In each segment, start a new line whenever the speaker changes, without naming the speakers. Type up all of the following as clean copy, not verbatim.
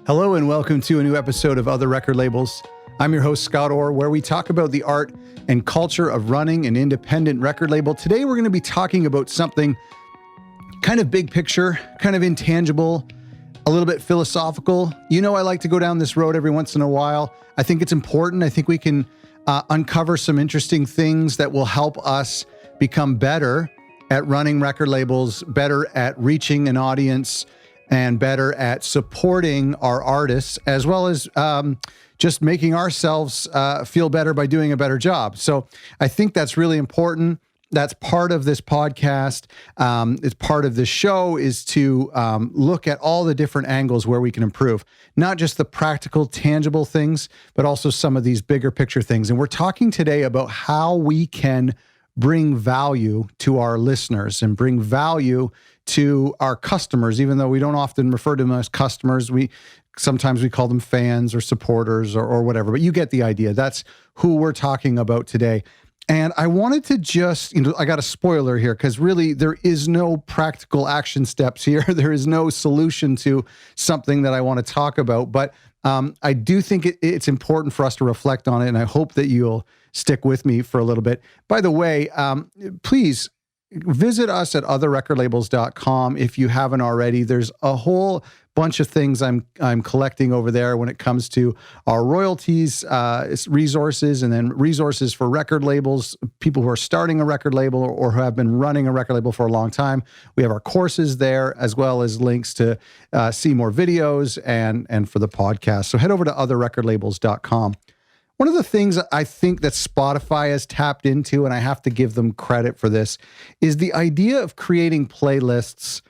Hello and welcome to a new episode of Other Record Labels. I'm your host, Scott Orr, where we talk about the art and culture of running an independent record label. Today, we're going to be talking about something kind of big picture, kind of intangible, a little bit philosophical. You know, I like to go down this road every once in a while. I think it's important. I think we can uncover some interesting things that will help us become better at running record labels, better at reaching an audience, and better at supporting our artists, as well as just making ourselves feel better by doing a better job. So I think that's really important. That's part of this podcast. It's part of this show is to look at all the different angles where we can improve, not just the practical, tangible things, but also some of these bigger picture things. And we're talking today about how we can bring value to our listeners and bring value to our customers, even though we don't often refer to them as customers. Sometimes we call them fans or supporters or whatever, but you get the idea. That's who we're talking about today. And I wanted to just, I got a spoiler here because really there is no practical action steps here. There is no solution to something that I want to talk about, but I do think it's important for us to reflect on it. And I hope that you'll stick with me for a little bit. By the way, please visit us at otherrecordlabels.com if you haven't already. There's a whole bunch of things I'm collecting over there when it comes to our royalties, resources, and then resources for record labels, people who are starting a record label or who have been running a record label for a long time. We have our courses there, as well as links to see more videos and for the podcast. So head over to otherrecordlabels.com. One of the things I think that Spotify has tapped into, and I have to give them credit for this, is the idea of creating playlists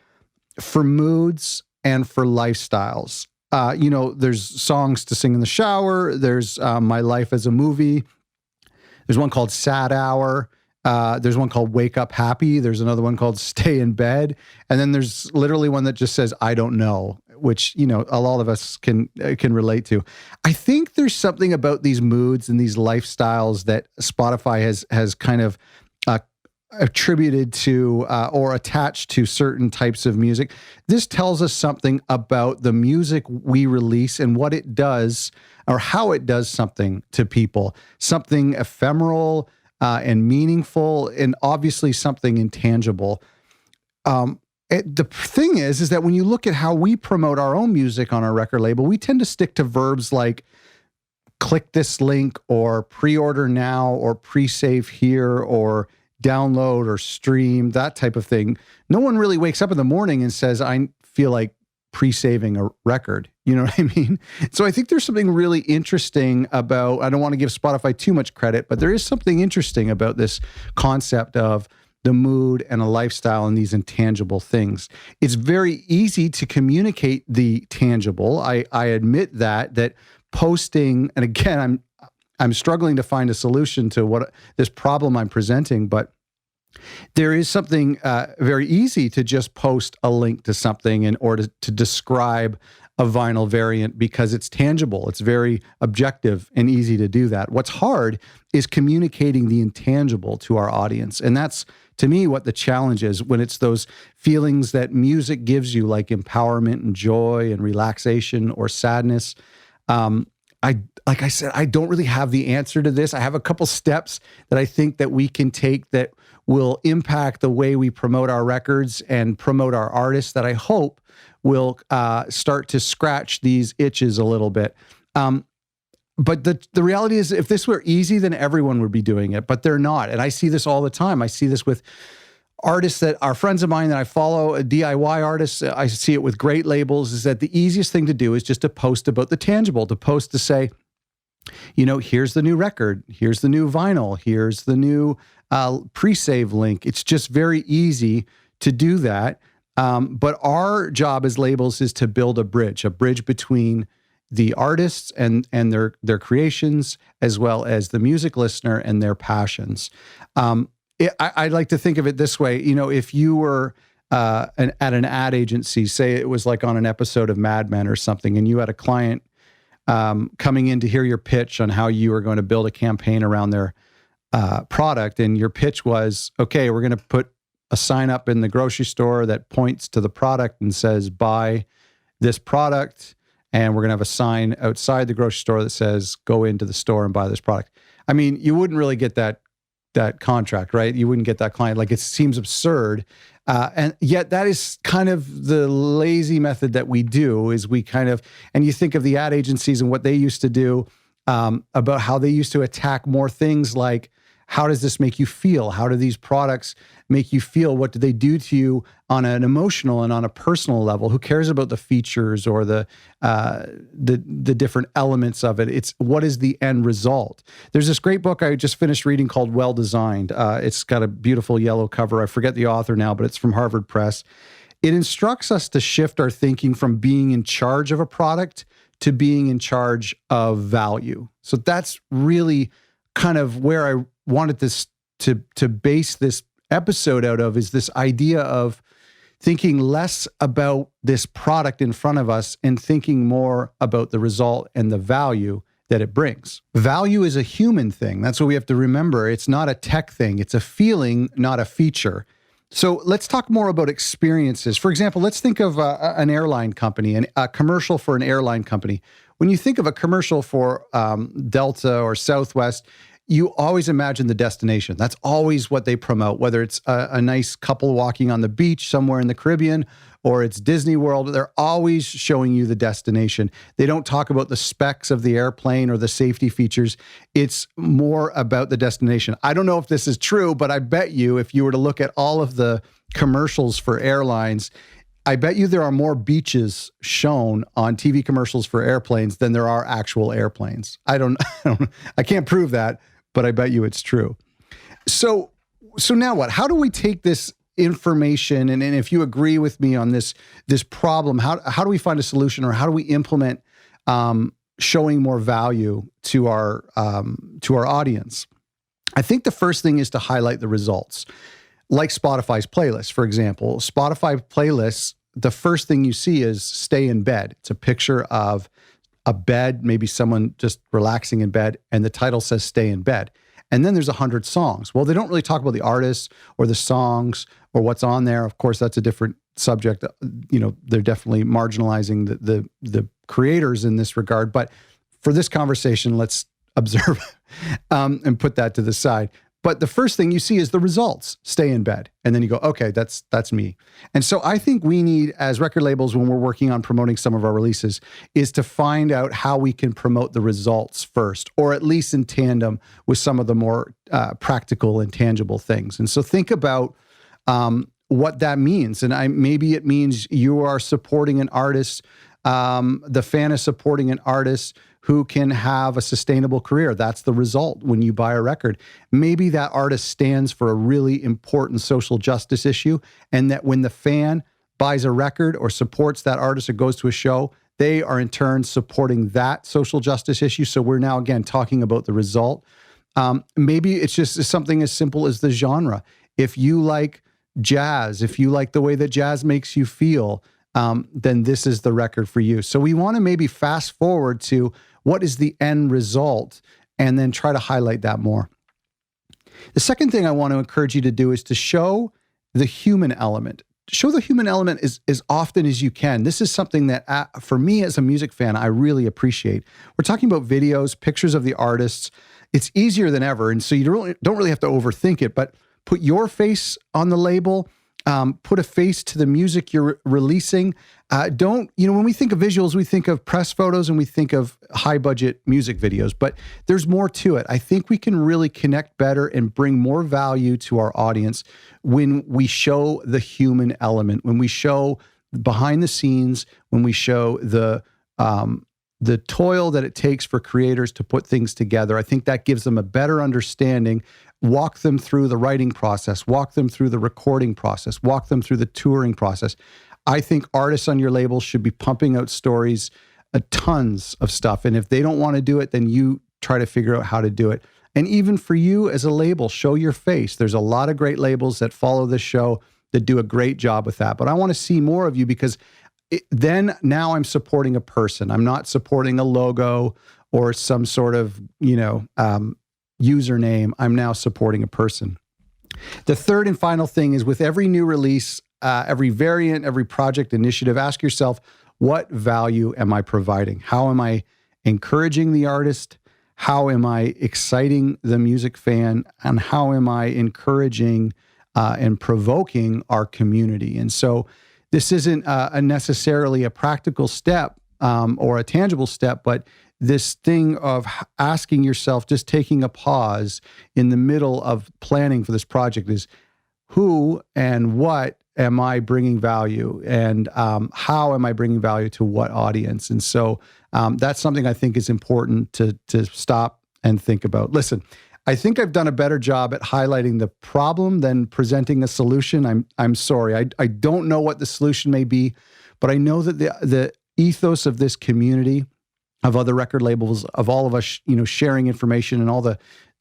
for moods and for lifestyles. There's songs to sing in the shower. There's My Life as a Movie. There's one called Sad Hour. There's one called Wake Up Happy. There's another one called Stay in Bed. And then there's literally one that just says, I don't know, which, a lot of us can relate to. I think there's something about these moods and these lifestyles that Spotify has kind of attributed to or attached to certain types of music. This tells us something about the music we release and what it does or how it does something to people, something ephemeral and meaningful, and obviously something intangible. The thing is that when you look at how we promote our own music on our record label, we tend to stick to verbs like click this link or pre-order now or pre-save here or download or stream, that type of thing. No one really wakes up in the morning and says, I feel like pre-saving a record. You know what I mean? So I think there's something really interesting about, I don't want to give Spotify too much credit, but there is something interesting about this concept of the mood and a lifestyle and these intangible things. It's very easy to communicate the tangible. I admit that posting, and again, I'm struggling to find a solution to what this problem I'm presenting, but there is something very easy to just post a link to something in order to describe a vinyl variant because it's tangible. It's very objective and easy to do that. What's hard is communicating the intangible to our audience. And that's, to me, what the challenge is when it's those feelings that music gives you, like empowerment and joy and relaxation or sadness. Like I said, I don't really have the answer to this. I have a couple steps that I think that we can take that will impact the way we promote our records and promote our artists that I hope will start to scratch these itches a little bit. But the reality is, if this were easy, then everyone would be doing it, but they're not. And I see this all the time. I see this with artists that are friends of mine that I follow, DIY artists. I see it with great labels, is that the easiest thing to do is just to post about the tangible, to post to say, here's the new record, here's the new vinyl, here's the new pre-save link. It's just very easy to do that. But our job as labels is to build a bridge between the artists and their creations, as well as the music listener and their passions. I like to think of it this way. If you were at an ad agency, say it was like on an episode of Mad Men or something, and you had a client coming in to hear your pitch on how you were going to build a campaign around their product, and your pitch was, okay, we're going to put a sign up in the grocery store that points to the product and says, buy this product, and we're going to have a sign outside the grocery store that says, go into the store and buy this product. I mean, you wouldn't really get that contract, right? You wouldn't get that client. Like, it seems absurd. And yet that is kind of the lazy method that we do, is we kind of, and you think of the ad agencies and what they used to do, about how they used to attack more things like, how does this make you feel? How do these products make you feel? What do they do to you on an emotional and on a personal level? Who cares about the features or the different elements of it? It's what is the end result? There's this great book I just finished reading called Well Designed. It's got a beautiful yellow cover. I forget the author now, but it's from Harvard Press. It instructs us to shift our thinking from being in charge of a product to being in charge of value. So that's really kind of where I wanted this to base this episode out of, is this idea of thinking less about this product in front of us and thinking more about the result and the value that it brings. Value is a human thing. That's what we have to remember. It's not a tech thing. It's a feeling, not a feature. So let's talk more about experiences. For example, let's think of an airline company, a commercial for an airline company. When you think of a commercial for Delta or Southwest, you always imagine the destination. That's always what they promote, whether it's a nice couple walking on the beach somewhere in the Caribbean or it's Disney World. They're always showing you the destination. They don't talk about the specs of the airplane or the safety features. It's more about the destination. I don't know if this is true, but I bet you if you were to look at all of the commercials for airlines, I bet you there are more beaches shown on TV commercials for airplanes than there are actual airplanes. I can't prove that, but I bet you it's true. So now what? How do we take this information, and if you agree with me on this problem, how do we find a solution, or how do we implement showing more value to our audience? I think the first thing is to highlight the results. Like Spotify's playlists, for example. Spotify playlists, the first thing you see is stay in bed. It's a picture of a bed, maybe someone just relaxing in bed, and the title says stay in bed. And then there's 100 songs. Well, they don't really talk about the artists or the songs or what's on there. Of course, that's a different subject. They're definitely marginalizing the creators in this regard. But for this conversation, let's observe and put that to the side. But the first thing you see is the results, stay in bed. And then you go, okay, that's me. And so I think we need, as record labels, when we're working on promoting some of our releases, is to find out how we can promote the results first, or at least in tandem with some of the more practical and tangible things. And so think about what that means. And maybe it means you are supporting an artist, the fan is supporting an artist who can have a sustainable career. That's the result when you buy a record. Maybe that artist stands for a really important social justice issue, and that when the fan buys a record or supports that artist or goes to a show, they are in turn supporting that social justice issue. So we're now, again, talking about the result. Maybe it's just something as simple as the genre. If you like jazz, if you like the way that jazz makes you feel, then this is the record for you. So we want to maybe fast forward to what is the end result and then try to highlight that more. The second thing I want to encourage you to do is to show the human element. Show the human element as often as you can. This is something that, for me as a music fan, I really appreciate. We're talking about videos, pictures of the artists. It's easier than ever, and so you don't really have to overthink it, but put your face on the label. Put a face to the music you're releasing. When we think of visuals, we think of press photos and we think of high budget music videos, but there's more to it. I think we can really connect better and bring more value to our audience when we show the human element, when we show behind the scenes, when we show the toil that it takes for creators to put things together. I think that gives them a better understanding. Walk them through the writing process, walk them through the recording process, walk them through the touring process. I think artists on your label should be pumping out stories, tons of stuff. And if they don't want to do it, then you try to figure out how to do it. And even for you as a label, show your face. There's a lot of great labels that follow this show that do a great job with that. But I want to see more of you, because then now I'm supporting a person. I'm not supporting a logo or some sort of, username. I'm now supporting a person. The third and final thing is, with every new release, every variant, every project initiative, ask yourself, what value am I providing? How am I encouraging the artist? How am I exciting the music fan? And how am I encouraging and provoking our community? And so this isn't necessarily a practical step or a tangible step, but this thing of asking yourself, just taking a pause in the middle of planning for this project is who and what am I bringing value, and how am I bringing value to what audience? And so that's something I think is important to stop and think about. Listen, I think I've done a better job at highlighting the problem than presenting a solution. I'm sorry. I don't know what the solution may be, but I know that the ethos of this community, of other record labels, of all of us, sharing information, and all the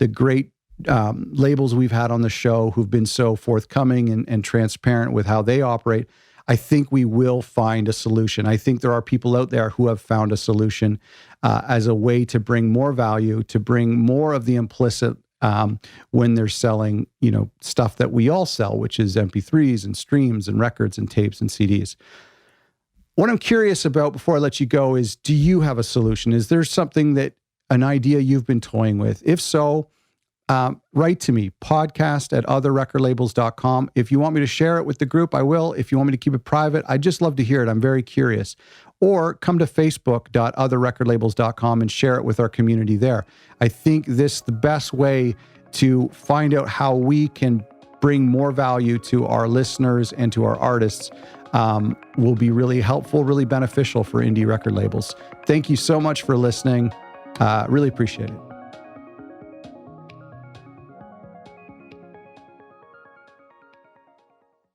great labels we've had on the show who've been so forthcoming and transparent with how they operate, I think we will find a solution. I think there are people out there who have found a solution as a way to bring more value, to bring more of the implicit when they're selling, stuff that we all sell, which is MP3s and streams and records and tapes and CDs. What I'm curious about before I let you go is, do you have a solution? Is there something an idea you've been toying with? If so, write to me, podcast@otherrecordlabels.com. If you want me to share it with the group, I will. If you want me to keep it private, I'd just love to hear it. I'm very curious. Or come to facebook.otherrecordlabels.com and share it with our community there. I think the best way to find out how we can bring more value to our listeners and to our artists will be really helpful, really beneficial for indie record labels. Thank you so much for listening. Really appreciate it.